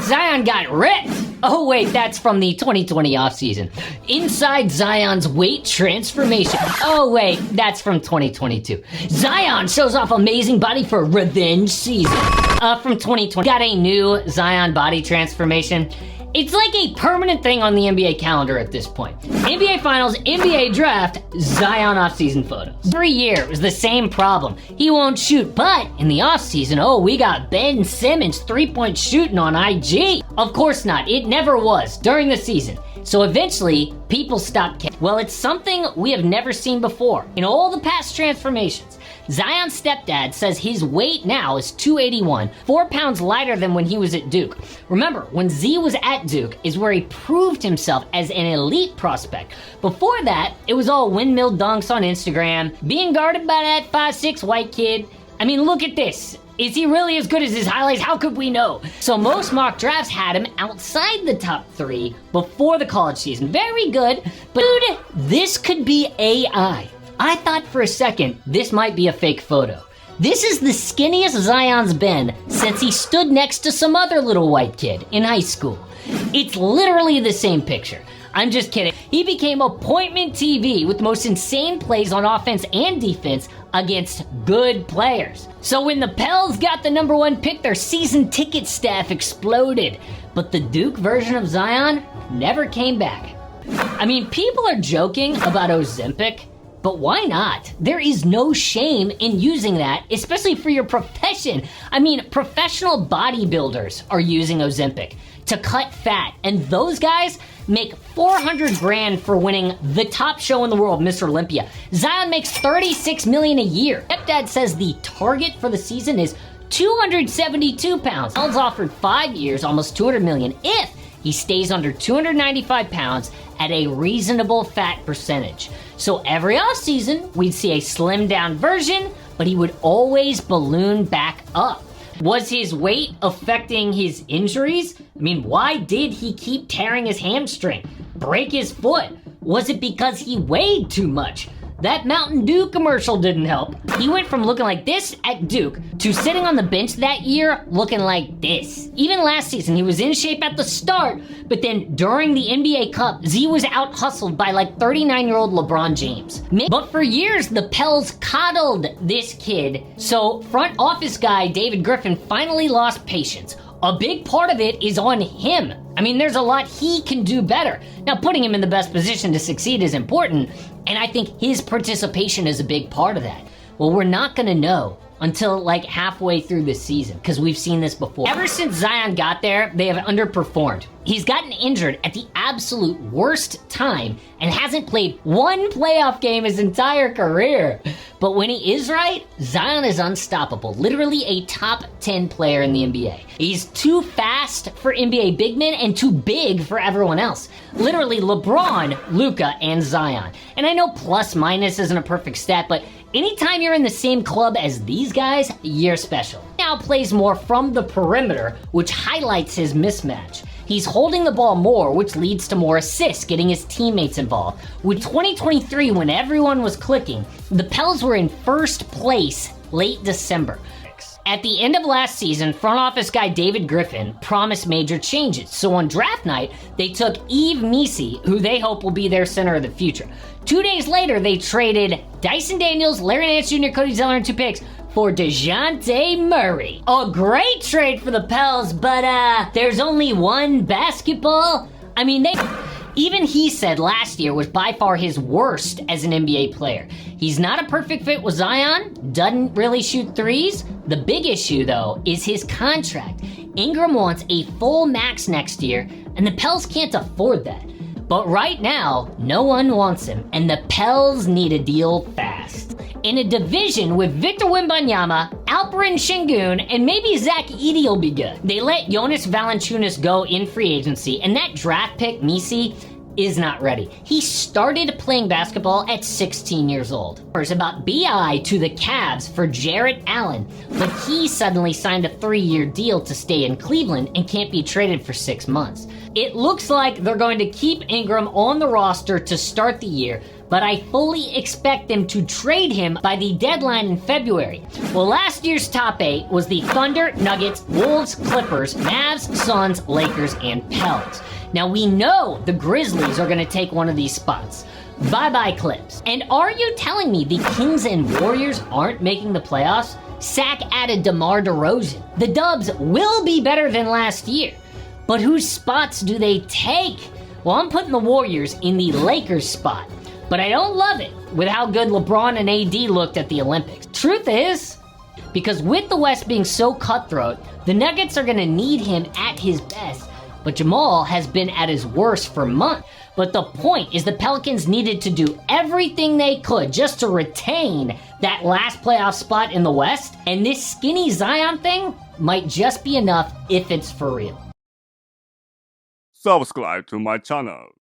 Zion got ripped. Oh wait, that's from the 2020 offseason. Inside Zion's weight transformation. Oh wait, that's from 2022. Zion shows off amazing body for revenge season. From 2020. Got a new Zion body transformation. It's like a permanent thing on the NBA calendar at this point. NBA Finals, NBA Draft, Zion offseason photos. Every year, it was the same problem. He won't shoot, but in the offseason, oh, we got Ben Simmons three-point shooting on IG. Of course not. It never was during the season. So eventually, people stopped caring. Well, it's something we have never seen before. In all the past transformations, Zion's stepdad says his weight now is 281, 4 pounds lighter than when he was at Duke. Remember, when Z was at Duke is where he proved himself as an elite prospect. Before that, it was all windmill dunks on Instagram, being guarded by that 5'6" white kid. I mean, look at this. Is he really as good as his highlights? How could we know? So most mock drafts had him outside the top 3 before the college season. Very good, but dude, this could be AI. I thought for a second this might be a fake photo. This is the skinniest Zion's been since he stood next to some other little white kid in high school. It's literally the same picture. I'm just kidding. He became appointment TV with the most insane plays on offense and defense against good players. So when the Pels got the #1 pick, their season ticket staff exploded. But the Duke version of Zion never came back. I mean, people are joking about Ozempic, but why not? There is no shame in using that, especially for your profession. I mean, professional bodybuilders are using Ozempic to cut fat, and those guys make $400 grand for winning the top show in the world, Mr. Olympia. Zion makes $36 million a year. Stepdad says the target for the season is 272 pounds. Zion's offered 5 years, almost $200 million, if he stays under 295 pounds at a reasonable fat percentage. So every offseason, we'd see a slimmed down version, but he would always balloon back up. Was his weight affecting his injuries? I mean, why did he keep tearing his hamstring? Break his foot? Was it because he weighed too much? That Mountain Dew commercial didn't help. He went from looking like this at Duke to sitting on the bench that year looking like this. Even last season, he was in shape at the start, but then during the NBA Cup, Z was out-hustled by like 39-year-old LeBron James. But for years, the Pels coddled this kid, so front office guy David Griffin finally lost patience. A big part of it is on him. I mean, there's a lot he can do better. Now, putting him in the best position to succeed is important, and I think his participation is a big part of that. Well, we're not gonna know until like halfway through the season, because we've seen this before. Ever since Zion got there, they have underperformed. He's gotten injured at the absolute worst time and hasn't played one playoff game his entire career. But when he is right, Zion is unstoppable. Literally a top 10 player in the NBA. He's too fast for NBA big men and too big for everyone else. Literally LeBron, Luka, and Zion. And I know plus minus isn't a perfect stat, but anytime you're in the same club as these guys, you're special. Now plays more from the perimeter, which highlights his mismatch. He's holding the ball more, which leads to more assists, getting his teammates involved. With 2023, when everyone was clicking, the Pels were in first place late December. At the end of last season, front office guy David Griffin promised major changes. So on draft night, they took Yves Missi, who they hope will be their center of the future. 2 days later, they traded Dyson Daniels, Larry Nance Jr., Cody Zeller, and 2 picks for DeJounte Murray. A great trade for the Pels, but there's only one basketball? I mean, even he said last year was by far his worst as an NBA player. He's not a perfect fit with Zion, doesn't really shoot threes. The big issue, though, is his contract. Ingram wants a full max next year, and the Pels can't afford that. But right now, no one wants him, and the Pels need a deal fast. In a division with Victor Wembanyama, Alperen Şengün, and maybe Zach Edey will be good. They let Jonas Valanciunas go in free agency, and that draft pick, Missi, is not ready. He started playing basketball at 16 years old. There's about BI to the Cavs for Jarrett Allen, but he suddenly signed a 3-year deal to stay in Cleveland and can't be traded for 6 months. It looks like they're going to keep Ingram on the roster to start the year, but I fully expect them to trade him by the deadline in February. Well, last year's top 8 was the Thunder, Nuggets, Wolves, Clippers, Mavs, Suns, Lakers, and Pelicans. Now we know the Grizzlies are going to take one of these spots. Bye-bye Clips. And are you telling me the Kings and Warriors aren't making the playoffs? Sack added DeMar DeRozan. The Dubs will be better than last year. But whose spots do they take? Well, I'm putting the Warriors in the Lakers spot. But I don't love it with how good LeBron and AD looked at the Olympics. Truth is, because with the West being so cutthroat, the Nuggets are going to need him at his best. But Jamal has been at his worst for months. But the point is the Pelicans needed to do everything they could just to retain that last playoff spot in the West. And this skinny Zion thing might just be enough if it's for real. Subscribe to my channel.